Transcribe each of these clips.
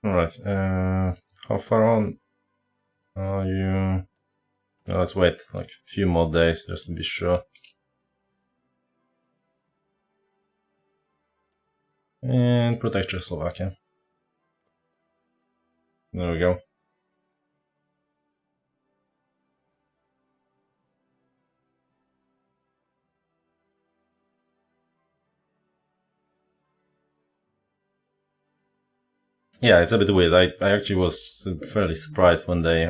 Alright, how far on are you? Let's wait like a few more days just to be sure. And protect Czechoslovakia. There we go. Yeah, it's a bit weird. I actually was fairly surprised when they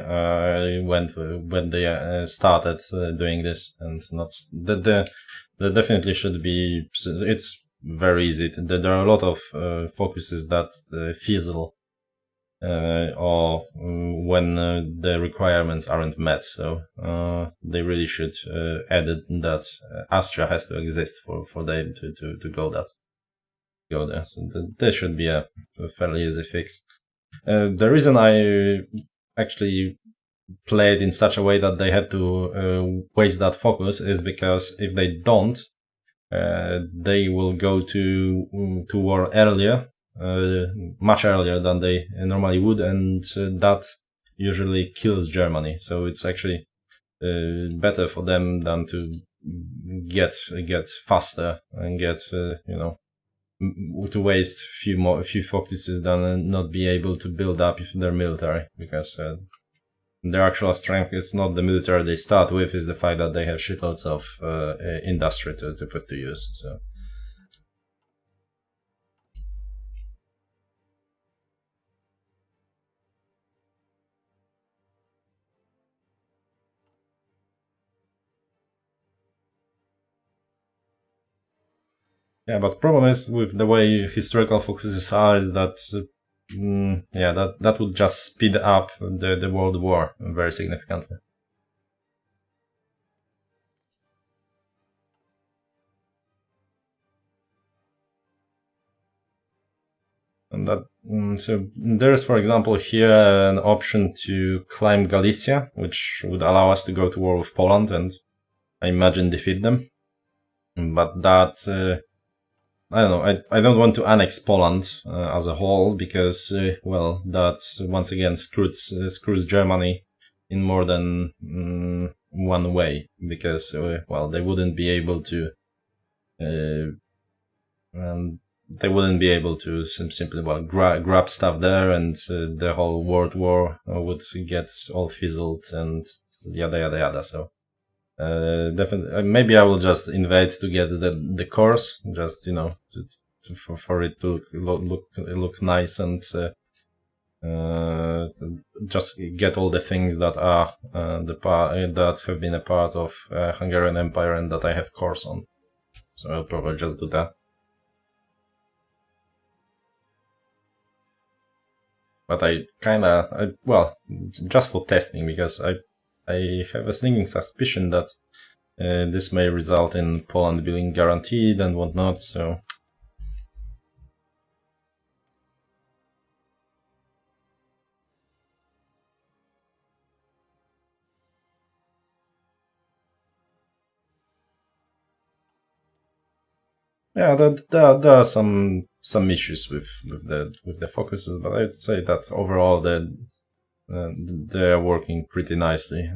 started doing this, and not that there definitely should be. It's very easy. There are a lot of focuses that fizzle or when the requirements aren't met. So they really should add that Astra has to exist for them to go there. So there should be a fairly easy fix. The reason I actually played in such a way that they had to waste that focus is because if they don't, they will go to war earlier, much earlier than they normally would, and that usually kills Germany. So it's actually better for them than to get faster and get to waste a few focuses than not be able to build up their military, because their actual strength is not the military they start with, is the fact that they have shitloads of industry to put to use. So yeah, but problem is with the way historical focuses are is that that would just speed up the world war very significantly. And that so there's, for example, here an option to climb Galicia, which would allow us to go to war with Poland and I imagine defeat them. But that I don't know. I don't want to annex Poland as a whole because well, that once again screws Germany in more than one way, because well, they wouldn't be able to uh, they wouldn't be able to simply well grab stuff there, and the whole world war would get all fizzled and yada yada yada. So definitely, maybe I will just invade to get the course, just for it to look nice, and just get all the things that are that have been a part of Hungarian Empire and that I have course on. So I'll probably just do that. But I well, just for testing, because I have a sneaking suspicion that this may result in Poland being guaranteed and whatnot. So yeah, there are some issues with the focuses, but I'd say that overall they're working pretty nicely.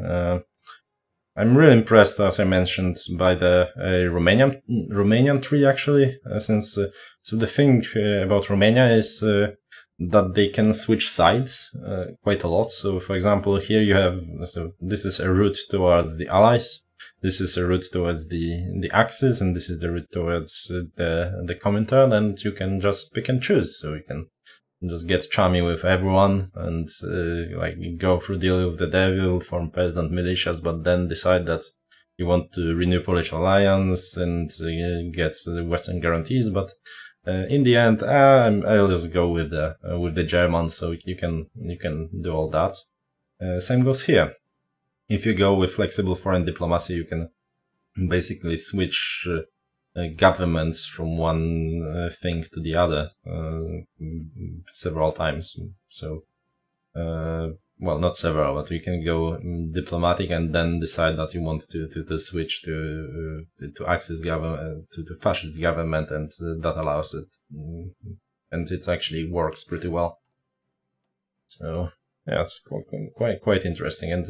I'm really impressed, as I mentioned, by the Romanian tree actually, since so the thing about Romania is that they can switch sides quite a lot. So, for example, here you have this is a route towards the Allies, this is a route towards the Axis, and this is the route towards the Comintern, and you can just pick and choose. So you can just get chummy with everyone and like go through deal with the devil, form peasant militias, but then decide that you want to renew Polish alliance and get the Western guarantees. But in the end, I'll just go with the Germans. So you can do all that. Same goes here. If you go with flexible foreign diplomacy, you can basically switch governments from one thing to the other several times. So, well, not several, but you can go diplomatic and then decide that you want to switch to Axis government, to fascist government, and that allows it, and it actually works pretty well. So yeah, it's quite interesting. And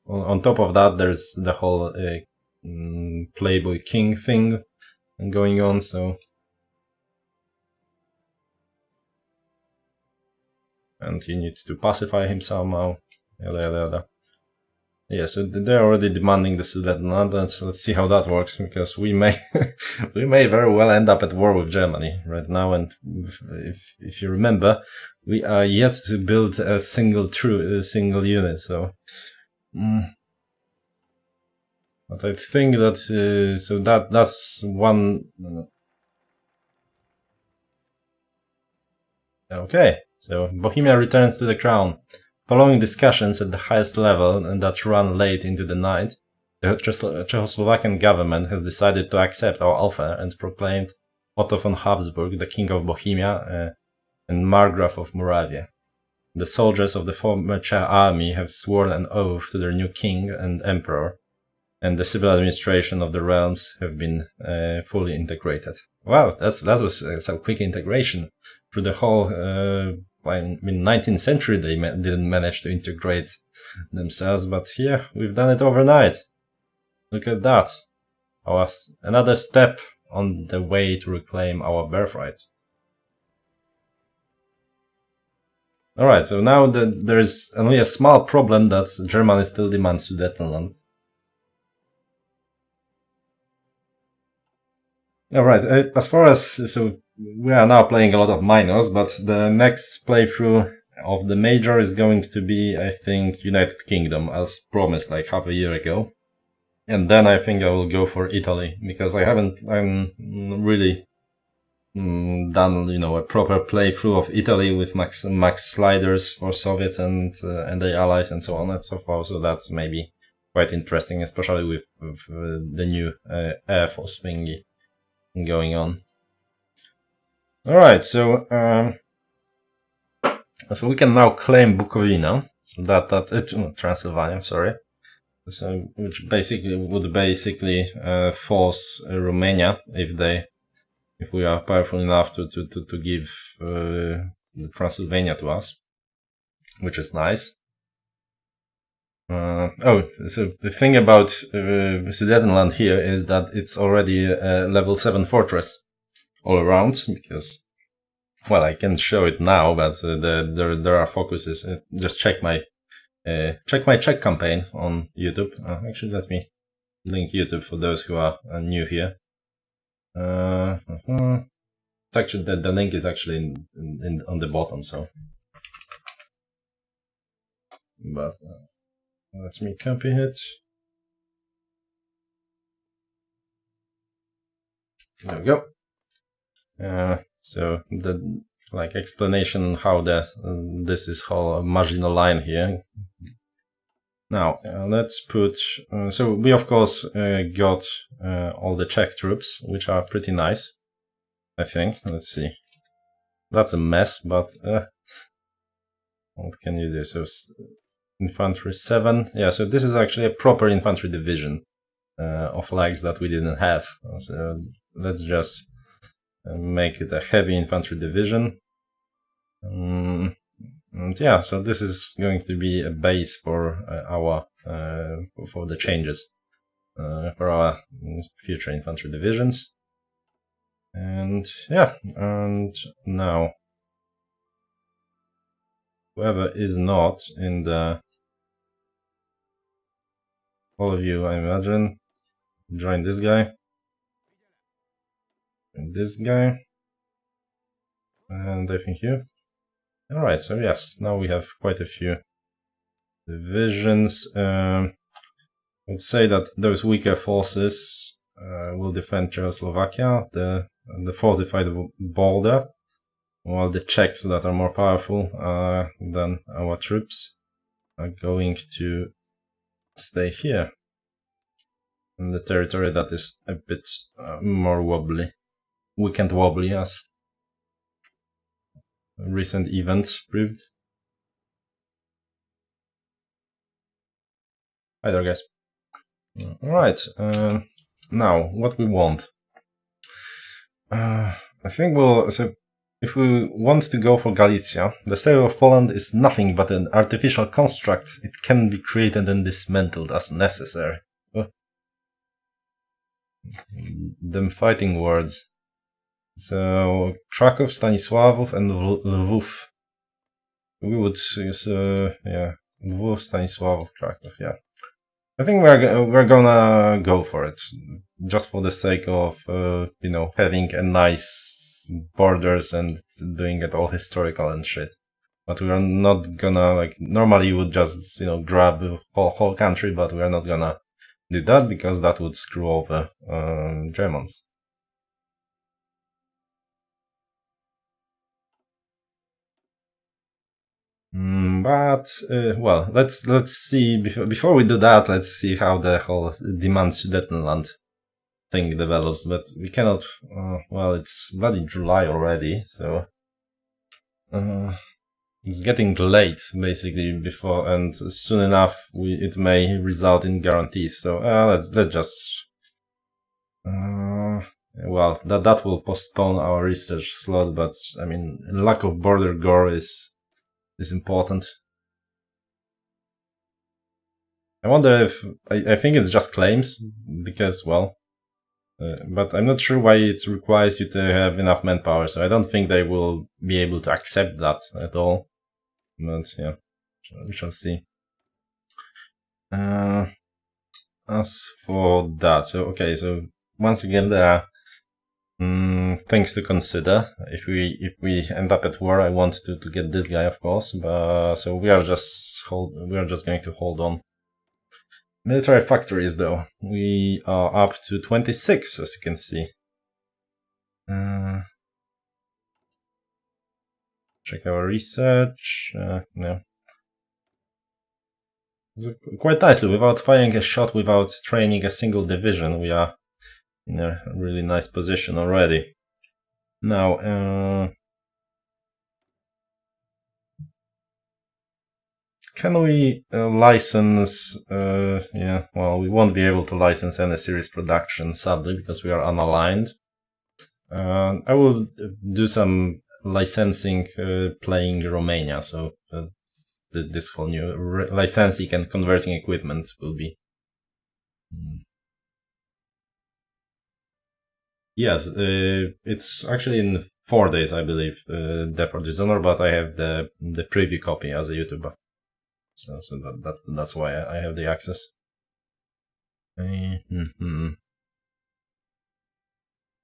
on top of that, there's the whole Playboy King thing going on. So and he needs to pacify him somehow. Yada yada yada. Yeah, so they're already demanding the Sudetenland, so let's see how that works, because we may we may very well end up at war with Germany right now, and if you remember, we are yet to build a single unit, so but I think that so that's one. Okay, so Bohemia returns to the crown. Following discussions at the highest level and that ran late into the night, the Czechoslovakian government has decided to accept our offer and proclaimed Otto von Habsburg the King of Bohemia and Margrave of Moravia. The soldiers of the former Czech army have sworn an oath to their new king and emperor, and the civil administration of the realms have been fully integrated. Wow, that was some quick integration through the whole. In 19th century, they didn't manage to integrate themselves, but here we've done it overnight. Look at that! Another step on the way to reclaim our birthright. Alright, so now there's only a small problem that Germany still demands Sudetenland. Alright, as far as, so we are now playing a lot of minors, but the next playthrough of the major is going to be, I think, United Kingdom, as promised like half a year ago. And then I think I will go for Italy, because I'm really done, a proper playthrough of Italy with max sliders for Soviets and the Allies and so on and so forth, so that's maybe quite interesting, especially with the new Air Force thingy going on. Alright, so we can now claim Bukovina, so Transylvania, sorry. So which would force Romania if we are powerful enough to give Transylvania to us, which is nice. So the thing about Sudetenland here is that it's already a level 7 fortress all around, because, well, I can show it now, but there are focuses. Just check my Czech campaign on YouTube. Actually, let me link YouTube for those who are new here. It's actually the link is actually on the bottom, so. But let me copy it. There we go. So the explanation how this is whole Maginot Line here. Now let's put. So we of course got all the Czech troops, which are pretty nice, I think. Let's see. That's a mess, but what can you do? So infantry 7. Yeah. So this is actually a proper infantry division of legs that we didn't have. So let's just make it a heavy infantry division. And yeah, so this is going to be a base for our for the changes for our future infantry divisions. And yeah, and now whoever is not in the, all of you, I imagine, join this guy. And this guy, and I think you. Alright, so yes, now we have quite a few divisions. I would say that those weaker forces will defend Czechoslovakia, the fortified border, while the Czechs that are more powerful than our troops are going to stay here in the territory that is a bit more wobbly. Weekend wobbly, as recent events proved. Hi there, guys. Alright, now what we want. I think we'll. So if we want to go for Galicia, the state of Poland is nothing but an artificial construct. It can be created and dismantled as necessary. Them fighting words. So, Kraków, Stanisławów, and Lwów. We would use, yeah, Lwów, Stanisławów, Kraków, yeah. I think we're gonna go for it, just for the sake of, you know, having a nice borders and doing it all historical and shit. But we are not gonna, like, normally you would just, you know, grab the whole country, but we are not gonna do that because that would screw over Germans. But well, let's see before we do that. Let's see how the whole demand Sudetenland thing develops. But we cannot. Well, it's bloody July already, so it's getting late basically before, and soon enough it may result in guarantees. So let's just. Well, that will postpone our research slot, but I mean, lack of border gore is important. I wonder if I think it's just claims because, well, but I'm not sure why it requires you to have enough manpower. So I don't think they will be able to accept that at all. But yeah, we shall see. As for that, so okay, so once again there are things to consider. If we end up at war, I want to get this guy, of course. But so we are just going to hold on. Military factories, though, we are up to 26, as you can see. Check our research. No. Quite nicely, without firing a shot, without training a single division, we are in a really nice position already. Now, can we license? Yeah, well, we won't be able to license any series production, sadly, because we are unaligned. I will do some licensing playing Romania, so this whole new licensing and converting equipment will be. Yes, it's actually in 4 days, I believe, Death or Dishonor, but I have the preview copy as a YouTuber. So that's why I have the access.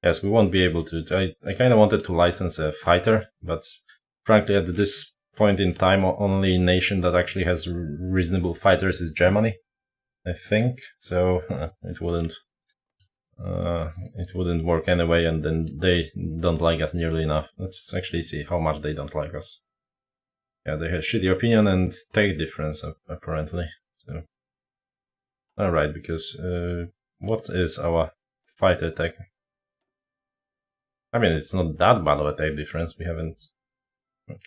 Yes, we won't be able to. I kind of wanted to license a fighter, but frankly, at this point in time, only nation that actually has reasonable fighters is Germany, I think. So it wouldn't work anyway, and then they don't like us nearly enough. Let's actually see how much they don't like us. Yeah, they have shitty opinion and tech difference, apparently. So, alright, because what is our fighter tech? I mean, it's not that bad of a tech difference. We haven't.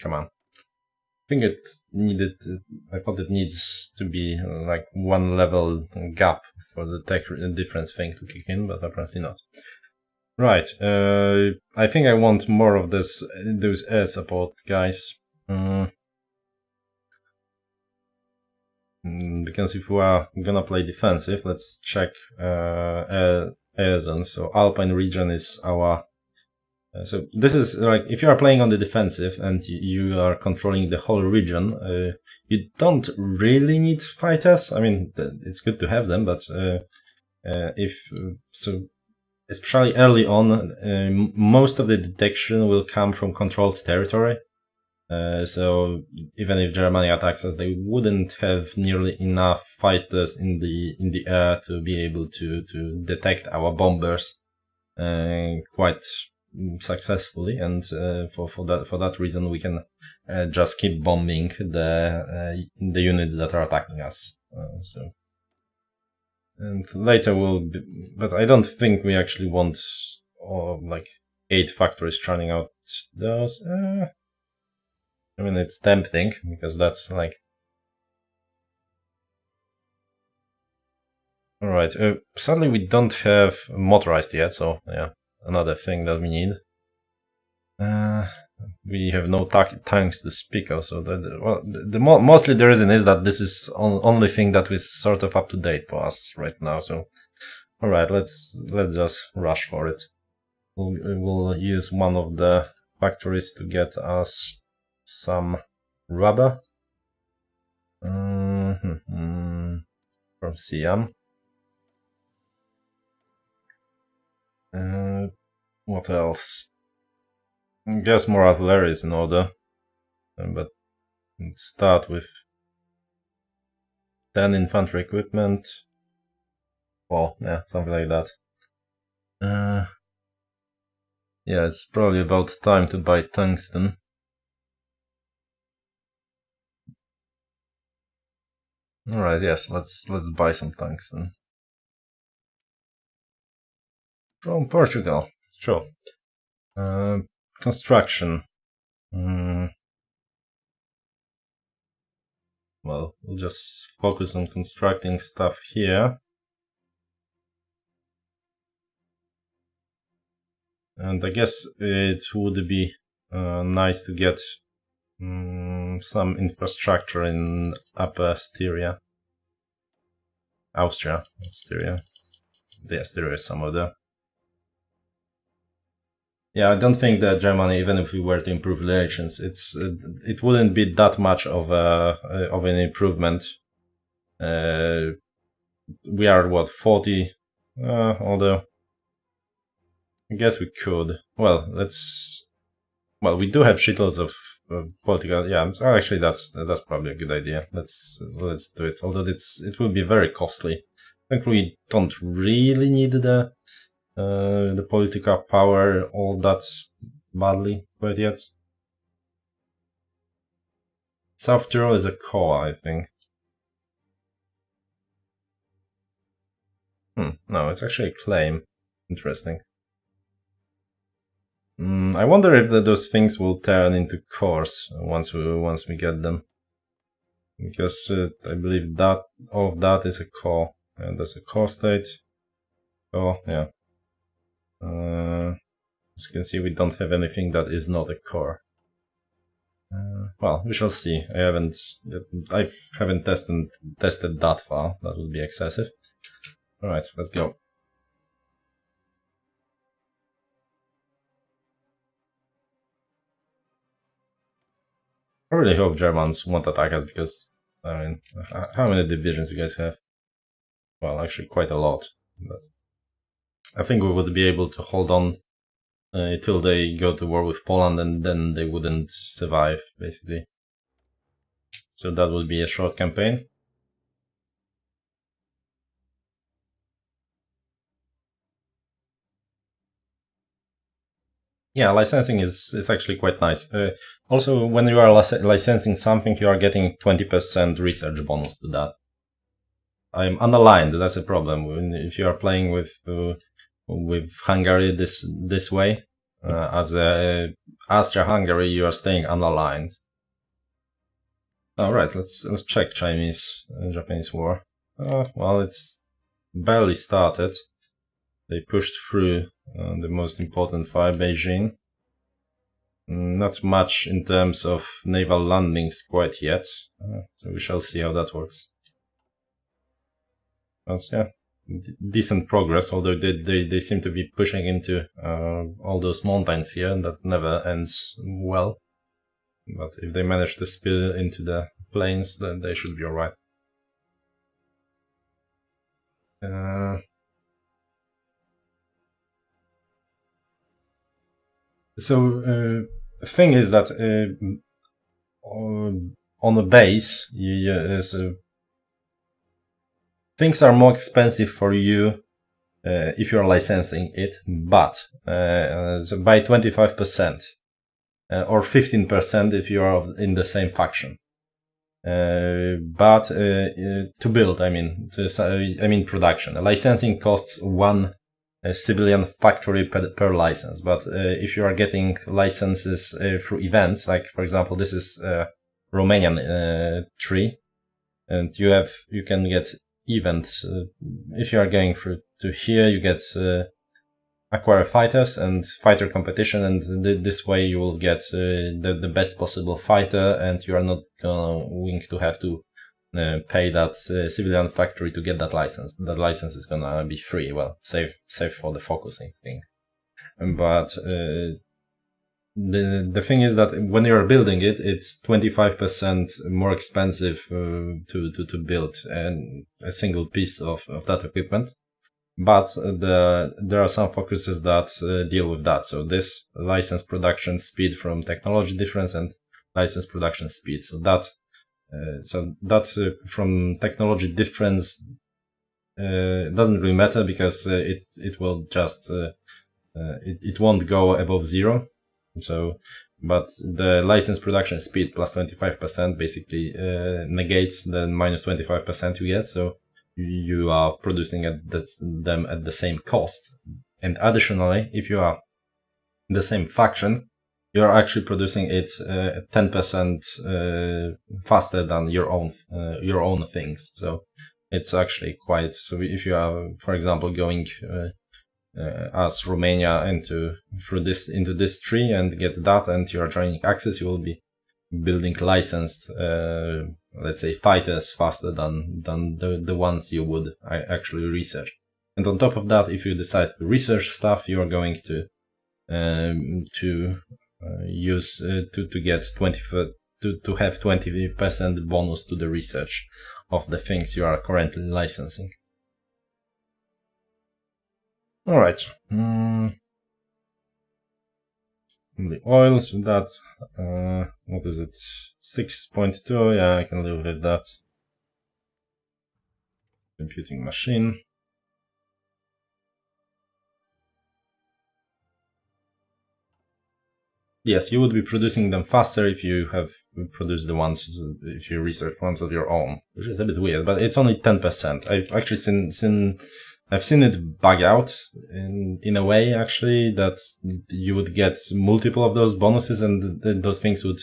Come on. I think it needed. I thought it needs to be like 1 level gap for the tech difference thing to kick in, but apparently not. Right. I think I want more of those air support guys. Because if we are gonna play defensive, let's check air zone. So Alpine region is our. So this is like if you are playing on the defensive and you are controlling the whole region, you don't really need fighters. I mean, it's good to have them, but especially early on, most of the detection will come from controlled territory. So even if Germany attacks us, they wouldn't have nearly enough fighters in the air to be able to detect our bombers quite successfully, and for that reason we can just keep bombing the units that are attacking us. And later but I don't think we actually want like 8 factories churning out those. I mean, it's tempting because that's like. Alright, sadly we don't have motorized yet, so yeah, another thing that we need. we have no tanks to speak of. So mostly the reason is that this is only thing that is sort of up to date for us right now. So all right, let's just rush for it. We'll use one of the factories to get us some rubber from Siam. What else? I guess more artillery is in order, but let's start with 10 infantry equipment. Well, yeah, something like that. Yeah, it's probably about time to buy tungsten. Alright, yes, let's buy some tungsten. From Portugal, sure. Construction. Well, we'll just focus on constructing stuff here. And I guess it would be nice to get some infrastructure in Upper Styria. Austria, not Styria. Yeah, Styria is somewhere there. Yeah, I don't think that Germany, even if we were to improve relations, it wouldn't be that much of an improvement. We are what, 40? Although I guess we could. Well, we do have shitloads of political. Yeah, actually that's probably a good idea. Let's do it. Although it will be very costly. I think we don't really need the political power all that badly quite yet. South Tyrol is a core, I think. No, it's actually a claim. Interesting. I wonder if those things will turn into cores once we get them. Because I believe that all of that is a core. And there's a core state. Oh, yeah. As you can see, we don't have anything that is not a core. Well, we shall see. I haven't tested that far. That would be excessive. Alright, let's go. I really hope Germans won't attack us because, I mean, how many divisions you guys have? Well, actually quite a lot. But I think we would be able to hold on till they go to war with Poland, and then they wouldn't survive, basically. So that would be a short campaign. Yeah, licensing is actually quite nice. Also, when you are licensing something, you are getting 20% research bonus to that. I'm unaligned, that's a problem. If you are playing with Hungary this way, as Austria-Hungary, you are staying unaligned. Alright, let's check Chinese-Japanese war. Well, it's barely started. They pushed through the most important fire, Beijing. Not much in terms of naval landings quite yet, so we shall see how that works. But yeah, decent progress, although they seem to be pushing into all those mountains here, and that never ends well. But if they manage to spill into the plains, then they should be alright. So the thing is that on the base, things are more expensive for you if you're licensing it, but so by 25%. Or 15% if you are in the same faction. But to build, I mean production. Licensing costs one civilian factory per license. But if you are getting licenses through events, like for example, this is Romanian tree, and you can get events. If you are going through to here, you get acquire fighters and fighter competition, and this way you will get the best possible fighter, and you are not going to have to pay that civilian factory to get that license. That license is gonna be free. Well, save for the focusing thing. But the thing is that when you're building it, it's 25% more expensive to build a single piece of that equipment. But there are some focuses that deal with that. So this license production speed from technology difference and license production speed. So that from technology difference doesn't really matter, because it will just it won't go above 0. So, but the license production speed plus 25% basically negates the minus 25% you get. So you are producing them at the same cost. And additionally, if you are the same faction, you are actually producing it 10% faster than your own things. So it's actually quite. So if you are, for example, going as Romania into this tree and get that, and you are joining Axis, you will be building licensed, let's say, fighters faster than the ones you would actually research. And on top of that, if you decide to research stuff, you are going to use to get to have 20% bonus to the research of the things you are currently licensing. All right. The oils, that what is it? 6.2. Yeah, I can live with that. Computing machine. Yes, you would be producing them faster if you have produced the ones, if you research ones of your own, which is a bit weird, but it's only 10%. I've actually seen it bug out in a way, actually, that you would get multiple of those bonuses, and those things would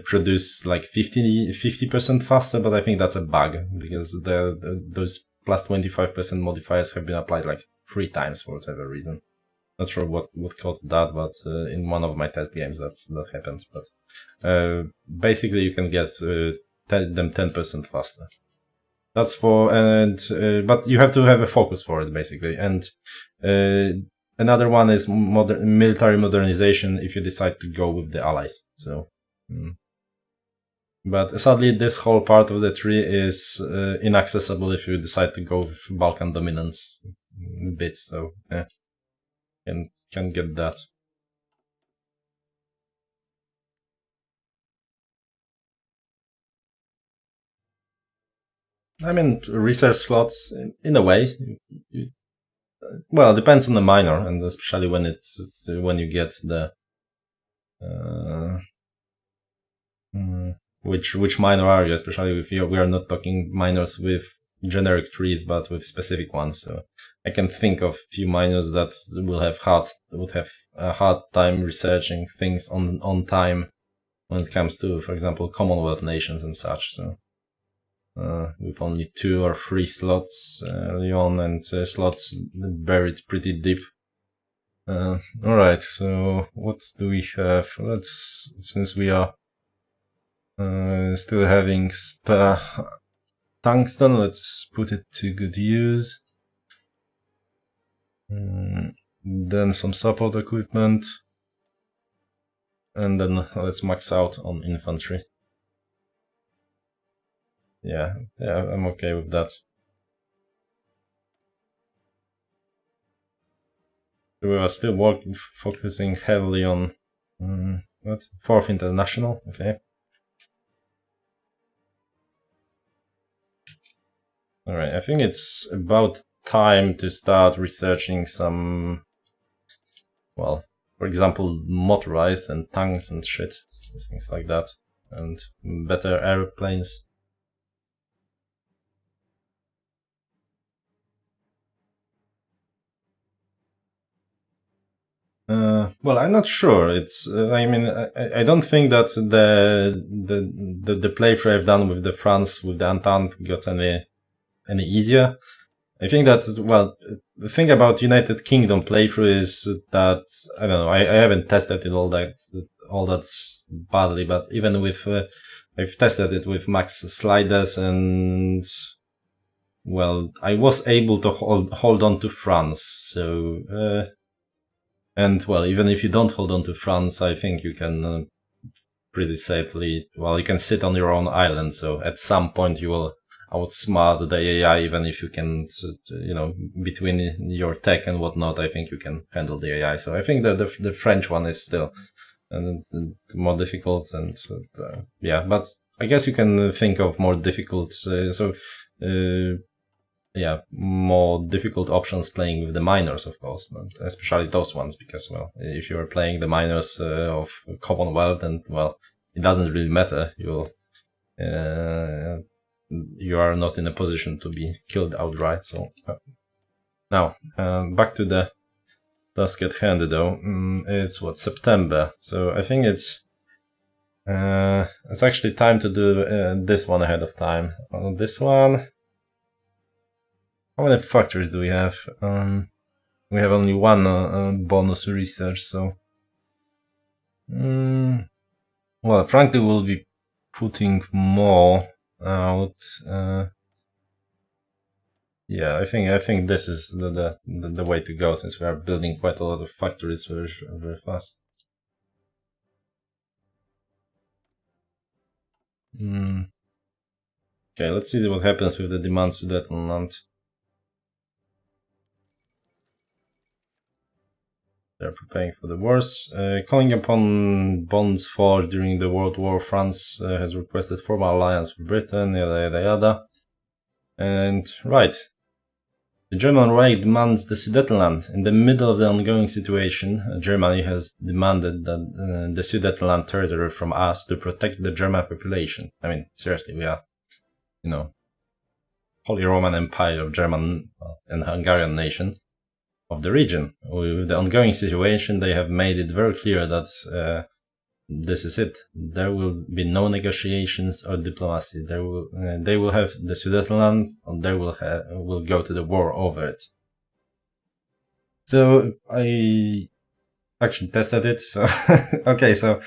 produce like 50% faster, but I think that's a bug, because those plus 25% modifiers have been applied like 3 times for whatever reason. Not sure what caused that, but in one of my test games that happened. But basically, you can get them 10% faster. That's for but you have to have a focus for it, basically. And another one is military modernization if you decide to go with the allies. So, but sadly, this whole part of the tree is inaccessible if you decide to go with Balkan dominance bit. So, can get that. I mean, research slots in a way. Well, it depends on the minor, and especially when you get the which minor are you? Especially if we are not talking minors with generic trees, but with specific ones. So I can think of few minors that would have a hard time researching things on time when it comes to, for example, Commonwealth nations and such. So with only 2 or 3 slots early on, and slots buried pretty deep. Alright, so what do we have? Since we are still having spare tungsten, let's put it to good use. Then some support equipment, and then let's max out on infantry. Yeah, I'm okay with that. We are still focusing heavily on what? 4th International, okay. Alright, I think it's about time to start researching some, well, for example, motorized and tanks and shit, things like that, and better airplanes. Well, I'm not sure. It's. I mean, I don't think that the playthrough I've done with the France with the Entente got any easier. I think that, well, the thing about United Kingdom playthrough is that, I don't know, I haven't tested it all that badly, but even with, I've tested it with max sliders and, well, I was able to hold on to France, so, and, well, even if you don't hold on to France, I think you can pretty safely, well, you can sit on your own island, so at some point you will outsmart the AI, even if you can, you know, between your tech and whatnot, I think you can handle the AI. So I think that the French one is still more difficult, and yeah, but I guess you can think of more difficult, yeah, more difficult options playing with the minors, of course, but especially those ones, because, well, if you're playing the minors of Commonwealth, and, well, it doesn't really matter. You are not in a position to be killed outright. So now, back to the task at hand, though. It's what, September, so I think it's actually time to do this one ahead of time. This one. How many factories do we have? We have only one bonus research, so... well, frankly, we'll be putting more out. Yeah, I think this is the way to go, since we are building quite a lot of factories very, very fast. Okay, let's see what happens with the demands to that land. They're preparing for the wars. Calling upon bonds forged during the World War, France has requested formal alliance with Britain, yada yada yada. And, right. The German Reich demands the Sudetenland. In the middle of the ongoing situation, Germany has demanded that the Sudetenland territory from us to protect the German population. I mean, seriously, we are, you know, Holy Roman Empire of German and Hungarian nation of the region. With the ongoing situation, they have made it very clear that this is it. There will be no negotiations or diplomacy. They will have the Sudetenland, and they will go to the war over it. So I actually tested it. So okay, so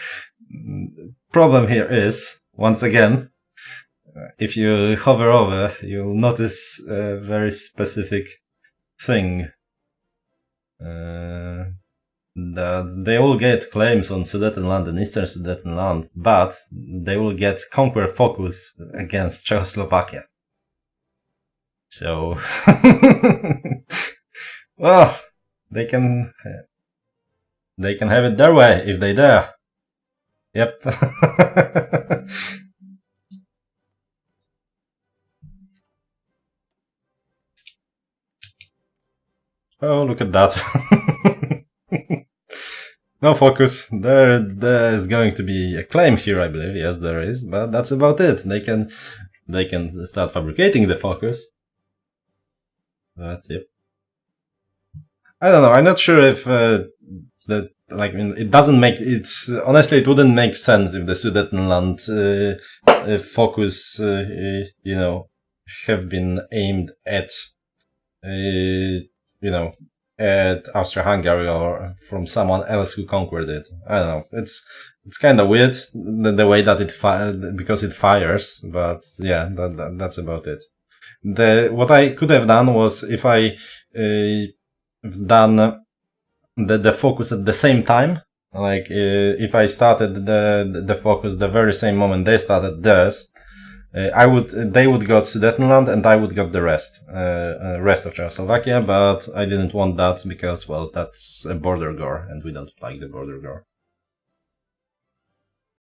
problem here is, once again, if you hover over, you'll notice a very specific thing. That they will get claims on Sudetenland and Eastern Sudetenland, but they will get conquer focus against Czechoslovakia. So, well, they can have it their way if they dare. Yep. Oh, look at that. No focus. There is going to be a claim here, I believe. Yes, there is, but that's about it. They can start fabricating the focus. But yep. I don't know. I'm not sure if that, like, I mean, it doesn't make honestly, it wouldn't make sense if the Sudetenland focus, you know, have been aimed at, you know, at Austria-Hungary or from someone else who conquered it. I don't know. It's kind of weird the way that because it fires, but yeah, that's about it. What I could have done was, if I done the focus at the same time, like if I started the focus the very same moment they started theirs, they would got Sudetenland and I would got the rest of Czechoslovakia, but I didn't want that because, well, that's a border war and we don't like the border war.